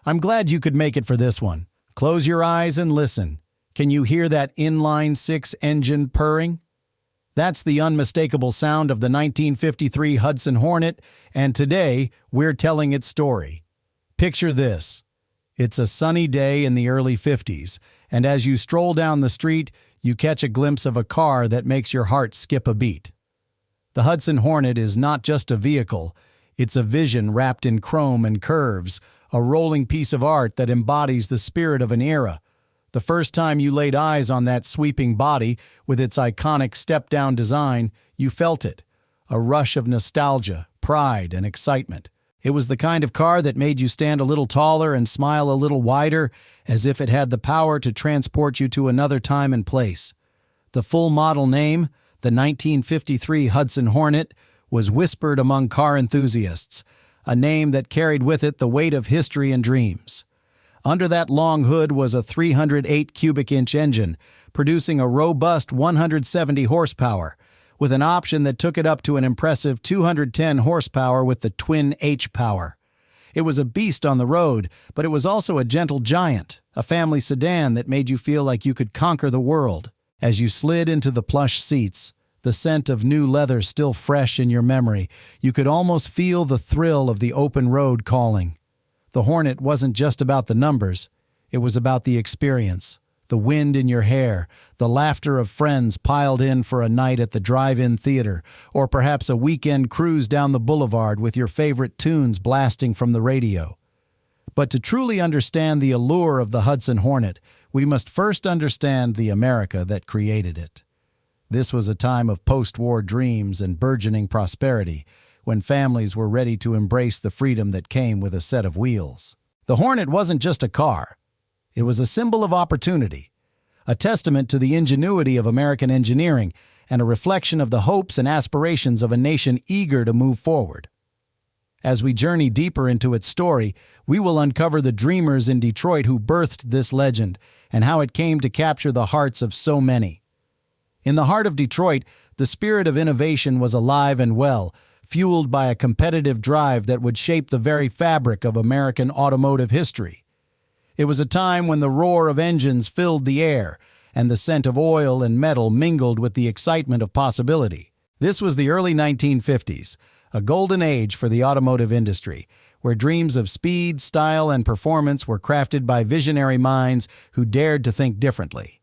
I'm glad you could make it for this one. Close your eyes and listen. Can you hear that inline-six engine purring? That's the unmistakable sound of the 1953 Hudson Hornet, and today we're telling its story. Picture this. It's a sunny day in the early 50s, and as you stroll down the street, you catch a glimpse of a car that makes your heart skip a beat. The Hudson Hornet is not just a vehicle, it's a vision wrapped in chrome and curves, a rolling piece of art that embodies the spirit of an era. The first time you laid eyes on that sweeping body with its iconic step-down design, you felt it, a rush of nostalgia, pride, and excitement. It was the kind of car that made you stand a little taller and smile a little wider, as if it had the power to transport you to another time and place. The full model name, the 1953 Hudson Hornet, was whispered among car enthusiasts, a name that carried with it the weight of history and dreams. Under that long hood was a 308 cubic inch engine, producing a robust 170 horsepower, with an option that took it up to an impressive 210 horsepower with the twin H-Power. It was a beast on the road, but it was also a gentle giant, a family sedan that made you feel like you could conquer the world. As you slid into the plush seats, the scent of new leather still fresh in your memory, you could almost feel the thrill of the open road calling. The Hornet wasn't just about the numbers, it was about the experience. The wind in your hair, the laughter of friends piled in for a night at the drive-in theater, or perhaps a weekend cruise down the boulevard with your favorite tunes blasting from the radio. But to truly understand the allure of the Hudson Hornet, we must first understand the America that created it. This was a time of post-war dreams and burgeoning prosperity, when families were ready to embrace the freedom that came with a set of wheels. The Hornet wasn't just a car. It was a symbol of opportunity, a testament to the ingenuity of American engineering, and a reflection of the hopes and aspirations of a nation eager to move forward. As we journey deeper into its story, we will uncover the dreamers in Detroit who birthed this legend and how it came to capture the hearts of so many. In the heart of Detroit, the spirit of innovation was alive and well, fueled by a competitive drive that would shape the very fabric of American automotive history. It was a time when the roar of engines filled the air, and the scent of oil and metal mingled with the excitement of possibility. This was the early 1950s, a golden age for the automotive industry, where dreams of speed, style, and performance were crafted by visionary minds who dared to think differently.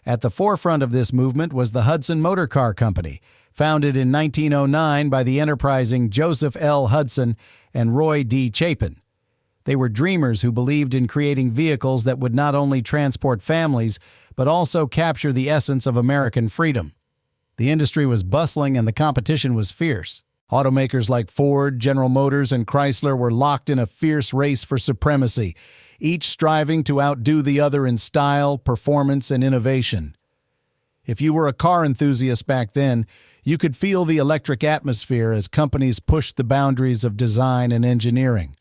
At the forefront of this movement was the Hudson Motor Car Company, founded in 1909 by the enterprising Joseph L. Hudson and Roy D. Chapin. They were dreamers who believed in creating vehicles that would not only transport families, but also capture the essence of American freedom. The industry was bustling and the competition was fierce. Automakers like Ford, General Motors, and Chrysler were locked in a fierce race for supremacy, each striving to outdo the other in style, performance, and innovation. If you were a car enthusiast back then, you could feel the electric atmosphere as companies pushed the boundaries of design and engineering.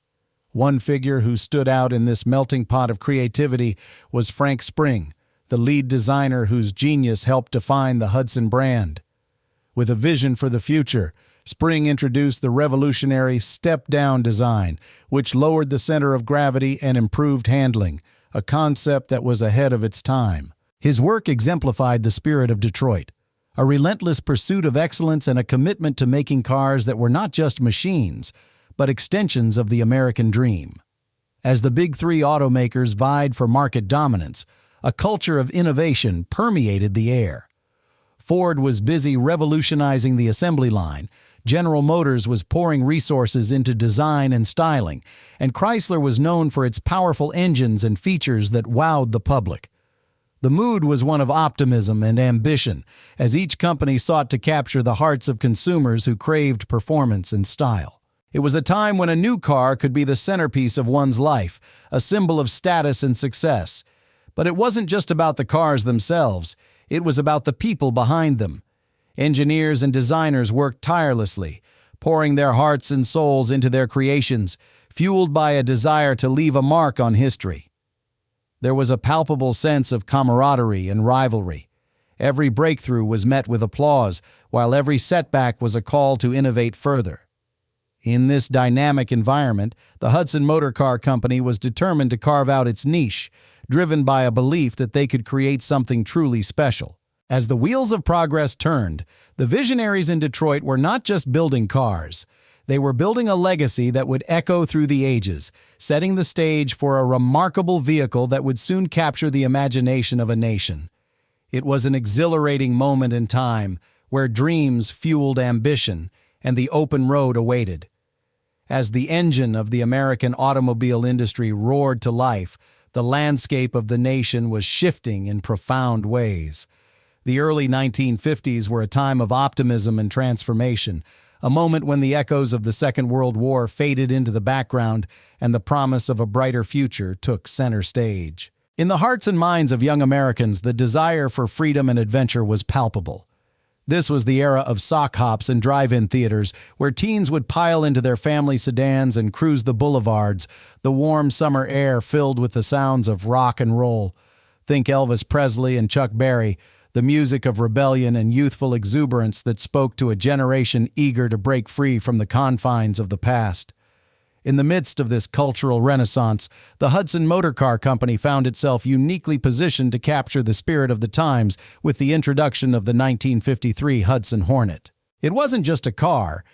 One figure who stood out in this melting pot of creativity was Frank Spring, the lead designer whose genius helped define the Hudson brand. With a vision for the future, Spring introduced the revolutionary step-down design, which lowered the center of gravity and improved handling, a concept that was ahead of its time. His work exemplified the spirit of Detroit, a relentless pursuit of excellence and a commitment to making cars that were not just machines, but extensions of the American dream. As the big three automakers vied for market dominance, a culture of innovation permeated the air. Ford was busy revolutionizing the assembly line, General Motors was pouring resources into design and styling, and Chrysler was known for its powerful engines and features that wowed the public. The mood was one of optimism and ambition, as each company sought to capture the hearts of consumers who craved performance and style. It was a time when a new car could be the centerpiece of one's life, a symbol of status and success. But it wasn't just about the cars themselves, it was about the people behind them. Engineers and designers worked tirelessly, pouring their hearts and souls into their creations, fueled by a desire to leave a mark on history. There was a palpable sense of camaraderie and rivalry. Every breakthrough was met with applause, while every setback was a call to innovate further. In this dynamic environment, the Hudson Motor Car Company was determined to carve out its niche, driven by a belief that they could create something truly special. As the wheels of progress turned, the visionaries in Detroit were not just building cars. They were building a legacy that would echo through the ages, setting the stage for a remarkable vehicle that would soon capture the imagination of a nation. It was an exhilarating moment in time where dreams fueled ambition and the open road awaited. As the engine of the American automobile industry roared to life, the landscape of the nation was shifting in profound ways. The early 1950s were a time of optimism and transformation, a moment when the echoes of the Second World War faded into the background and the promise of a brighter future took center stage. In the hearts and minds of young Americans, the desire for freedom and adventure was palpable. This was the era of sock hops and drive-in theaters, where teens would pile into their family sedans and cruise the boulevards, the warm summer air filled with the sounds of rock and roll. Think Elvis Presley and Chuck Berry, the music of rebellion and youthful exuberance that spoke to a generation eager to break free from the confines of the past. In the midst of this cultural renaissance, the Hudson Motor Car Company found itself uniquely positioned to capture the spirit of the times with the introduction of the 1953 Hudson Hornet. It wasn't just a car,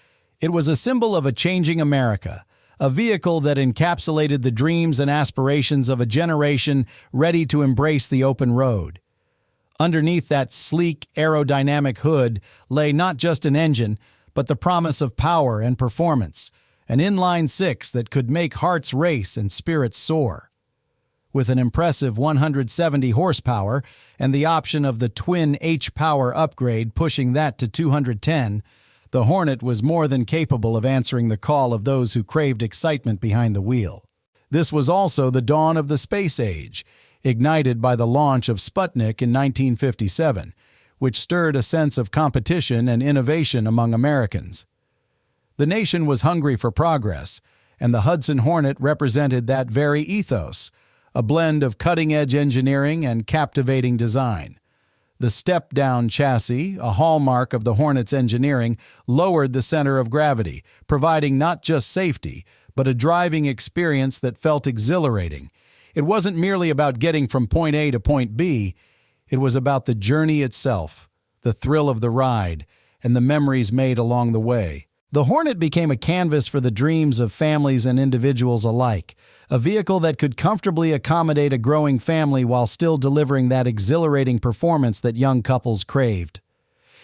it was a symbol of a changing America, a vehicle that encapsulated the dreams and aspirations of a generation ready to embrace the open road. Underneath that sleek, aerodynamic hood lay not just an engine, but the promise of power and performance, an inline six that could make hearts race and spirits soar. With an impressive 170 horsepower and the option of the twin H-Power upgrade pushing that to 210, the Hornet was more than capable of answering the call of those who craved excitement behind the wheel. This was also the dawn of the space age, ignited by the launch of Sputnik in 1957, which stirred a sense of competition and innovation among Americans. The nation was hungry for progress, and the Hudson Hornet represented that very ethos, a blend of cutting-edge engineering and captivating design. The step-down chassis, a hallmark of the Hornet's engineering, lowered the center of gravity, providing not just safety, but a driving experience that felt exhilarating. It wasn't merely about getting from point A to point B, it was about the journey itself, the thrill of the ride, and the memories made along the way. The Hornet became a canvas for the dreams of families and individuals alike, a vehicle that could comfortably accommodate a growing family while still delivering that exhilarating performance that young couples craved.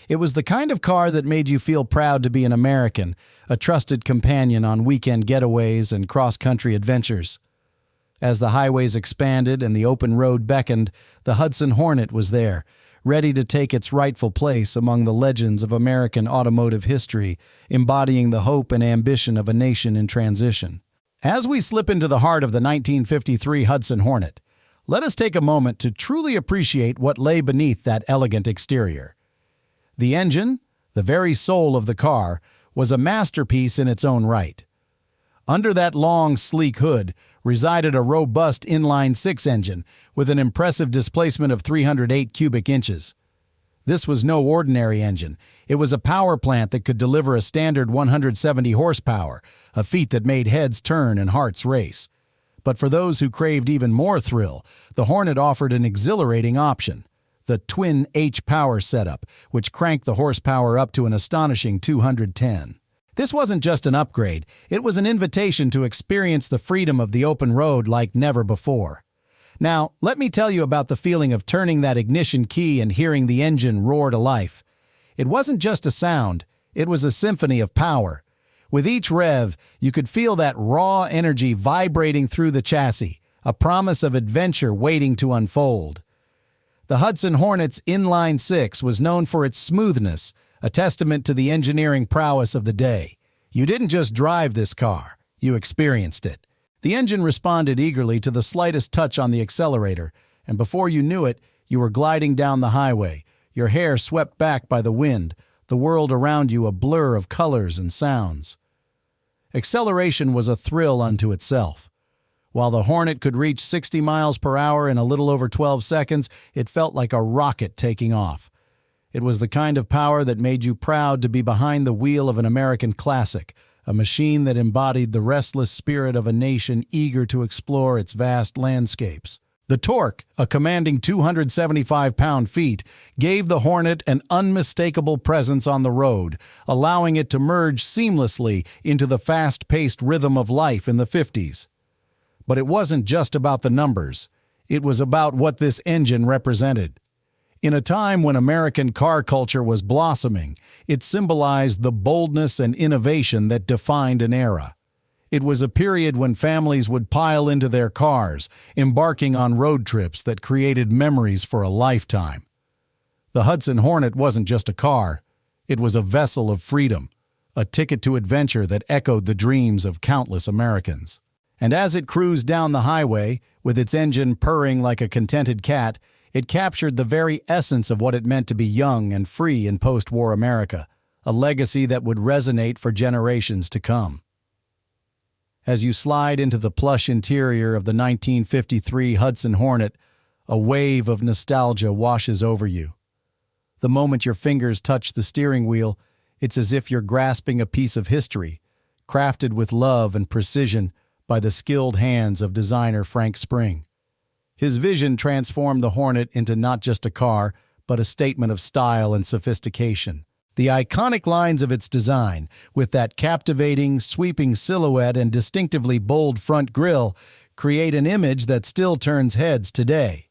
It was the kind of car that made you feel proud to be an American, a trusted companion on weekend getaways and cross-country adventures. As the highways expanded and the open road beckoned, the Hudson Hornet was there, ready to take its rightful place among the legends of American automotive history, embodying the hope and ambition of a nation in transition. As we slip into the heart of the 1953 Hudson Hornet, let us take a moment to truly appreciate what lay beneath that elegant exterior. The engine, the very soul of the car, was a masterpiece in its own right. Under that long, sleek hood resided a robust inline-six engine with an impressive displacement of 308 cubic inches. This was no ordinary engine. It was a power plant that could deliver a standard 170 horsepower, a feat that made heads turn and hearts race. But for those who craved even more thrill, the Hornet offered an exhilarating option, the twin H-Power setup, which cranked the horsepower up to an astonishing 210. This wasn't just an upgrade, it was an invitation to experience the freedom of the open road like never before. Now, let me tell you about the feeling of turning that ignition key and hearing the engine roar to life. It wasn't just a sound, it was a symphony of power. With each rev, you could feel that raw energy vibrating through the chassis, a promise of adventure waiting to unfold. The Hudson Hornet's inline-six was known for its smoothness, a testament to the engineering prowess of the day. You didn't just drive this car, you experienced it. The engine responded eagerly to the slightest touch on the accelerator, and before you knew it, you were gliding down the highway, your hair swept back by the wind, the world around you a blur of colors and sounds. Acceleration was a thrill unto itself. While the Hornet could reach 60 miles per hour in a little over 12 seconds, it felt like a rocket taking off. It was the kind of power that made you proud to be behind the wheel of an American classic, a machine that embodied the restless spirit of a nation eager to explore its vast landscapes. The torque, a commanding 275 pound-feet, gave the Hornet an unmistakable presence on the road, allowing it to merge seamlessly into the fast-paced rhythm of life in the 50s. But it wasn't just about the numbers. It was about what this engine represented. In a time when American car culture was blossoming, it symbolized the boldness and innovation that defined an era. It was a period when families would pile into their cars, embarking on road trips that created memories for a lifetime. The Hudson Hornet wasn't just a car. It was a vessel of freedom, a ticket to adventure that echoed the dreams of countless Americans. And as it cruised down the highway, with its engine purring like a contented cat, it captured the very essence of what it meant to be young and free in post-war America, a legacy that would resonate for generations to come. As you slide into the plush interior of the 1953 Hudson Hornet, a wave of nostalgia washes over you. The moment your fingers touch the steering wheel, it's as if you're grasping a piece of history, crafted with love and precision by the skilled hands of designer Frank Spring. His vision transformed the Hornet into not just a car, but a statement of style and sophistication. The iconic lines of its design, with that captivating, sweeping silhouette and distinctively bold front grille, create an image that still turns heads today.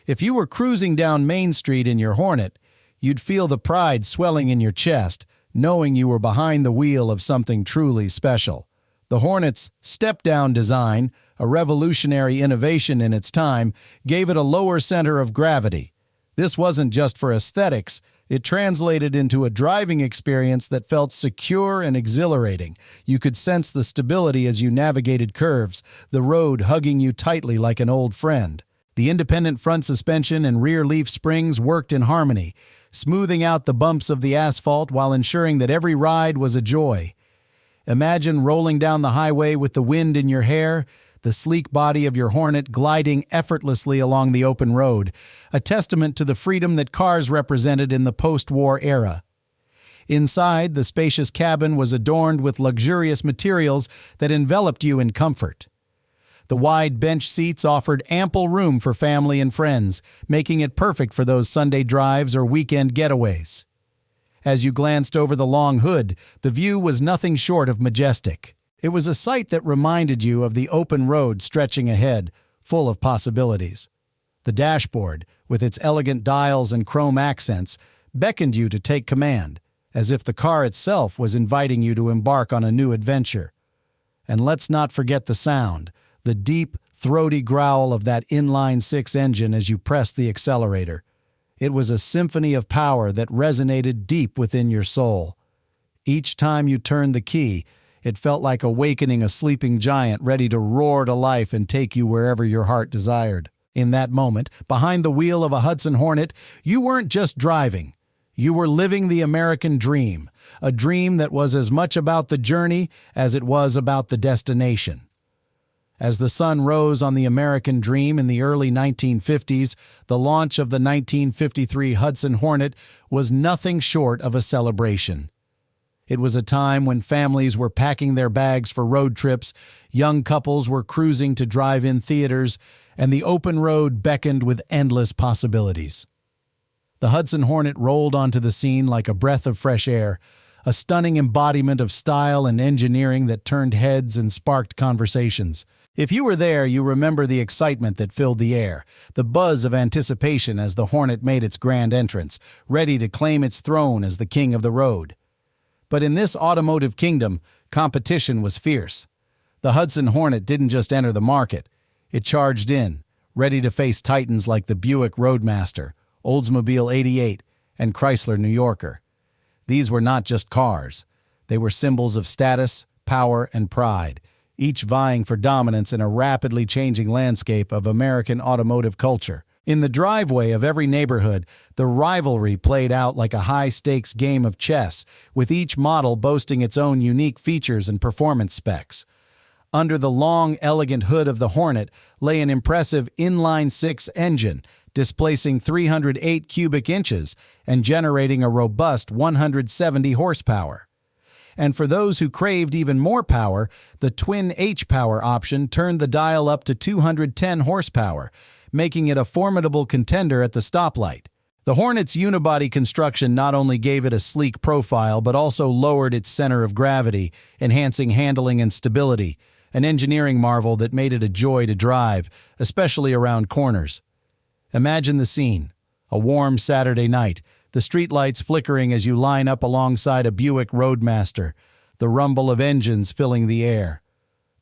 If you were cruising down Main Street in your Hornet, you'd feel the pride swelling in your chest, knowing you were behind the wheel of something truly special. The Hornet's step-down design, a revolutionary innovation in its time, gave it a lower center of gravity. This wasn't just for aesthetics. It translated into a driving experience that felt secure and exhilarating. You could sense the stability as you navigated curves, the road hugging you tightly like an old friend. The independent front suspension and rear leaf springs worked in harmony, smoothing out the bumps of the asphalt while ensuring that every ride was a joy. Imagine rolling down the highway with the wind in your hair, the sleek body of your Hornet gliding effortlessly along the open road, a testament to the freedom that cars represented in the post-war era. Inside, the spacious cabin was adorned with luxurious materials that enveloped you in comfort. The wide bench seats offered ample room for family and friends, making it perfect for those Sunday drives or weekend getaways. As you glanced over the long hood, the view was nothing short of majestic. It was a sight that reminded you of the open road stretching ahead, full of possibilities. The dashboard, with its elegant dials and chrome accents, beckoned you to take command, as if the car itself was inviting you to embark on a new adventure. And let's not forget the sound, the deep, throaty growl of that inline-six engine as you pressed the accelerator. It was a symphony of power that resonated deep within your soul. Each time you turned the key, it felt like awakening a sleeping giant ready to roar to life and take you wherever your heart desired. In that moment, behind the wheel of a Hudson Hornet, you weren't just driving. You were living the American dream, a dream that was as much about the journey as it was about the destination. As the sun rose on the American dream in the early 1950s, the launch of the 1953 Hudson Hornet was nothing short of a celebration. It was a time when families were packing their bags for road trips, young couples were cruising to drive-in theaters, and the open road beckoned with endless possibilities. The Hudson Hornet rolled onto the scene like a breath of fresh air, a stunning embodiment of style and engineering that turned heads and sparked conversations. If you were there, you remember the excitement that filled the air, the buzz of anticipation as the Hornet made its grand entrance, ready to claim its throne as the king of the road. But in this automotive kingdom, competition was fierce. The Hudson Hornet didn't just enter the market. It charged in, ready to face titans like the Buick Roadmaster, Oldsmobile 88, and Chrysler New Yorker. These were not just cars. They were symbols of status, power, and pride, each vying for dominance in a rapidly changing landscape of American automotive culture. In the driveway of every neighborhood, the rivalry played out like a high-stakes game of chess, with each model boasting its own unique features and performance specs. Under the long, elegant hood of the Hornet lay an impressive inline-six engine, displacing 308 cubic inches and generating a robust 170 horsepower. And for those who craved even more power, the twin H-Power option turned the dial up to 210 horsepower, making it a formidable contender at the stoplight. The Hornet's unibody construction not only gave it a sleek profile but also lowered its center of gravity, enhancing handling and stability, an engineering marvel that made it a joy to drive, especially around corners. Imagine the scene. A warm Saturday night, the streetlights flickering as you line up alongside a Buick Roadmaster, the rumble of engines filling the air.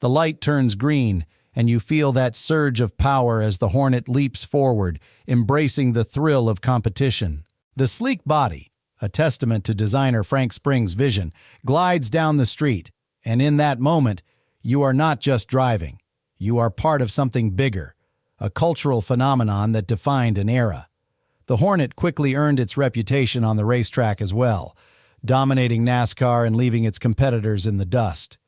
The light turns green, and you feel that surge of power as the Hornet leaps forward, embracing the thrill of competition. The sleek body, a testament to designer Frank Spring's vision, glides down the street, and in that moment, you are not just driving. You are part of something bigger, a cultural phenomenon that defined an era. The Hornet quickly earned its reputation on the racetrack as well, dominating NASCAR and leaving its competitors in the dust.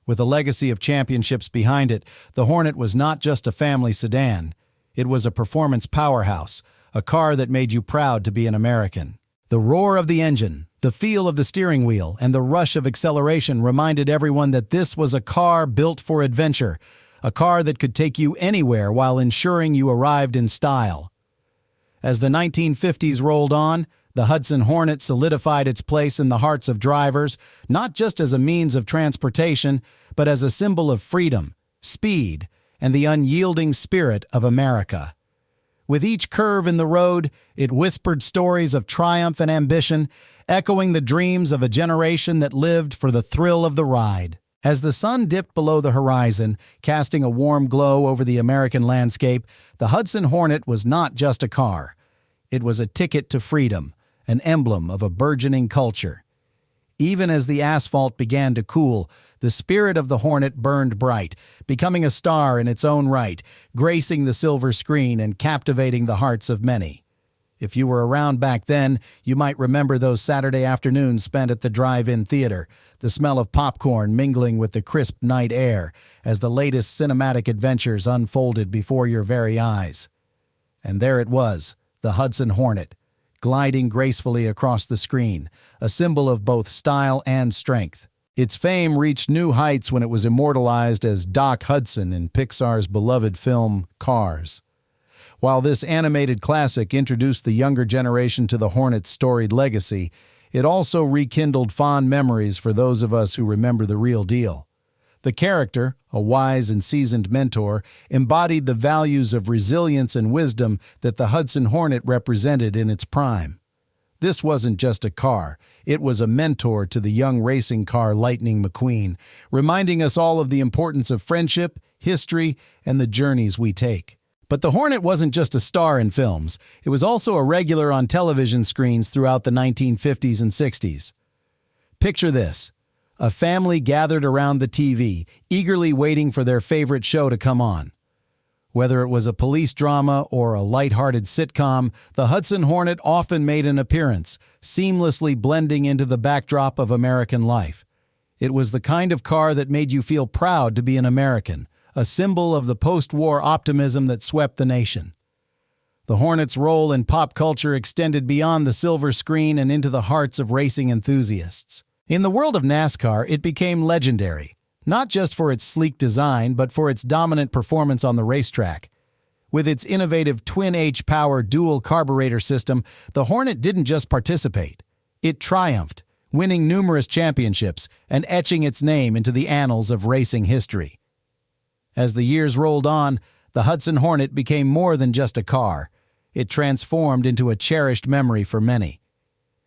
With a legacy of championships behind it, the Hornet was not just a family sedan. It was a performance powerhouse, a car that made you proud to be an American. The roar of the engine, the feel of the steering wheel, and the rush of acceleration reminded everyone that this was a car built for adventure, a car that could take you anywhere while ensuring you arrived in style. As the 1950s rolled on, the Hudson Hornet solidified its place in the hearts of drivers, not just as a means of transportation, but as a symbol of freedom, speed, and the unyielding spirit of America. With each curve in the road, it whispered stories of triumph and ambition, echoing the dreams of a generation that lived for the thrill of the ride. As the sun dipped below the horizon, casting a warm glow over the American landscape, the Hudson Hornet was not just a car. It was a ticket to freedom, an emblem of a burgeoning culture. Even as the asphalt began to cool, the spirit of the Hornet burned bright, becoming a star in its own right, gracing the silver screen and captivating the hearts of many. If you were around back then, you might remember those Saturday afternoons spent at the drive-in theater, the smell of popcorn mingling with the crisp night air as the latest cinematic adventures unfolded before your very eyes. And there it was, the Hudson Hornet, gliding gracefully across the screen, a symbol of both style and strength. Its fame reached new heights when it was immortalized as Doc Hudson in Pixar's beloved film Cars. While this animated classic introduced the younger generation to the Hornet's storied legacy, it also rekindled fond memories for those of us who remember the real deal. The character, a wise and seasoned mentor, embodied the values of resilience and wisdom that the Hudson Hornet represented in its prime. This wasn't just a car, it was a mentor to the young racing car Lightning McQueen, reminding us all of the importance of friendship, history, and the journeys we take. But the Hornet wasn't just a star in films, it was also a regular on television screens throughout the 1950s and 60s. Picture this. A family gathered around the TV, eagerly waiting for their favorite show to come on. Whether it was a police drama or a lighthearted sitcom, the Hudson Hornet often made an appearance, seamlessly blending into the backdrop of American life. It was the kind of car that made you feel proud to be an American, a symbol of the post-war optimism that swept the nation. The Hornet's role in pop culture extended beyond the silver screen and into the hearts of racing enthusiasts. In the world of NASCAR, it became legendary, not just for its sleek design, but for its dominant performance on the racetrack. With its innovative twin H-Power dual carburetor system, the Hornet didn't just participate. It triumphed, winning numerous championships and etching its name into the annals of racing history. As the years rolled on, the Hudson Hornet became more than just a car. It transformed into a cherished memory for many.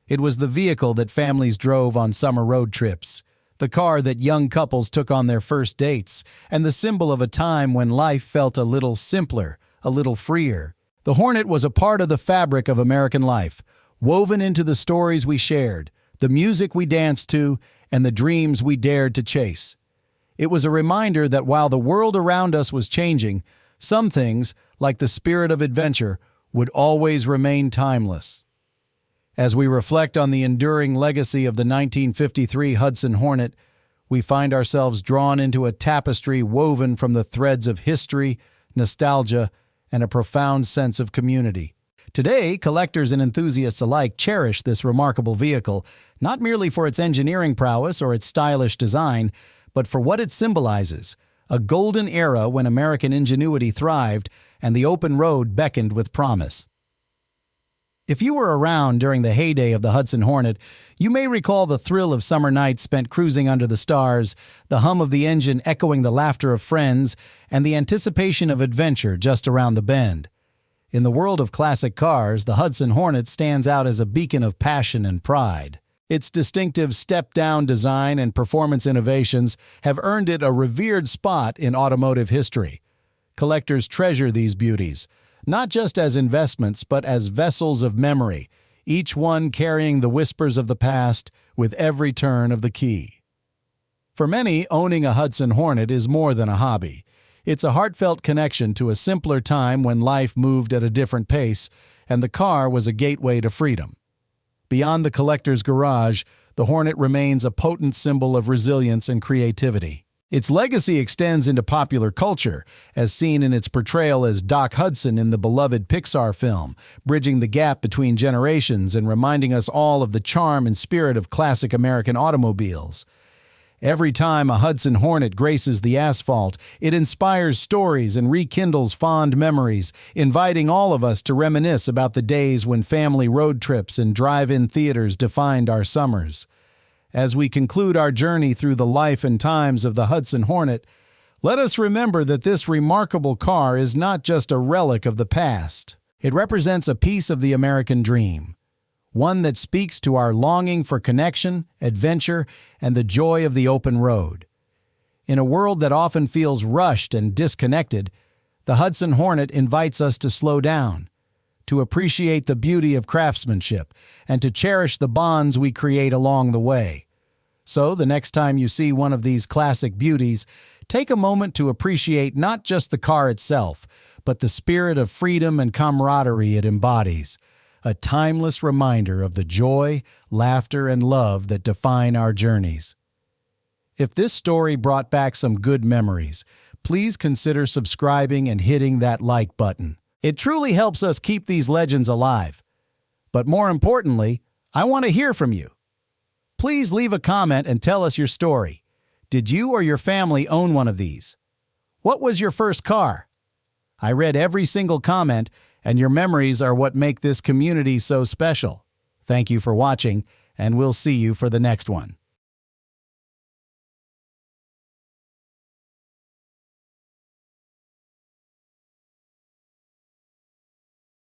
It was the vehicle that families drove on summer road trips, the car that young couples took on their first dates, and the symbol of a time when life felt a little simpler, a little freer. The Hornet was a part of the fabric of American life, woven into the stories we shared, the music we danced to, and the dreams we dared to chase. It was a reminder that while the world around us was changing, some things, like the spirit of adventure, would always remain timeless. As we reflect on the enduring legacy of the 1953 Hudson Hornet, we find ourselves drawn into a tapestry woven from the threads of history, nostalgia, and a profound sense of community. Today, collectors and enthusiasts alike cherish this remarkable vehicle, not merely for its engineering prowess or its stylish design, but for what it symbolizes: a golden era when American ingenuity thrived and the open road beckoned with promise. If you were around during the heyday of the Hudson Hornet, you may recall the thrill of summer nights spent cruising under the stars, the hum of the engine echoing the laughter of friends, and the anticipation of adventure just around the bend. In the world of classic cars, the Hudson Hornet stands out as a beacon of passion and pride. Its distinctive step-down design and performance innovations have earned it a revered spot in automotive history. Collectors treasure these beauties, not just as investments but as vessels of memory, each one carrying the whispers of the past with every turn of the key. For many, owning a Hudson Hornet is more than a hobby. It's a heartfelt connection to a simpler time when life moved at a different pace, and the car was a gateway to freedom. Beyond the collector's garage, the Hornet remains a potent symbol of resilience and creativity. Its legacy extends into popular culture, as seen in its portrayal as Doc Hudson in the beloved Pixar film, bridging the gap between generations and reminding us all of the charm and spirit of classic American automobiles. Every time a Hudson Hornet graces the asphalt, it inspires stories and rekindles fond memories, inviting all of us to reminisce about the days when family road trips and drive-in theaters defined our summers. As we conclude our journey through the life and times of the Hudson Hornet, let us remember that this remarkable car is not just a relic of the past. It represents a piece of the American dream, one that speaks to our longing for connection, adventure, and the joy of the open road. In a world that often feels rushed and disconnected, the Hudson Hornet invites us to slow down, to appreciate the beauty of craftsmanship, and to cherish the bonds we create along the way. So, the next time you see one of these classic beauties, take a moment to appreciate not just the car itself, but the spirit of freedom and camaraderie it embodies, a timeless reminder of the joy, laughter, and love that define our journeys. If this story brought back some good memories, please consider subscribing and hitting that like button. It truly helps us keep these legends alive. But more importantly, I want to hear from you. Please leave a comment and tell us your story. Did you or your family own one of these? What was your first car? I read every single comment, and your memories are what make this community so special. Thank you for watching, and we'll see you for the next one.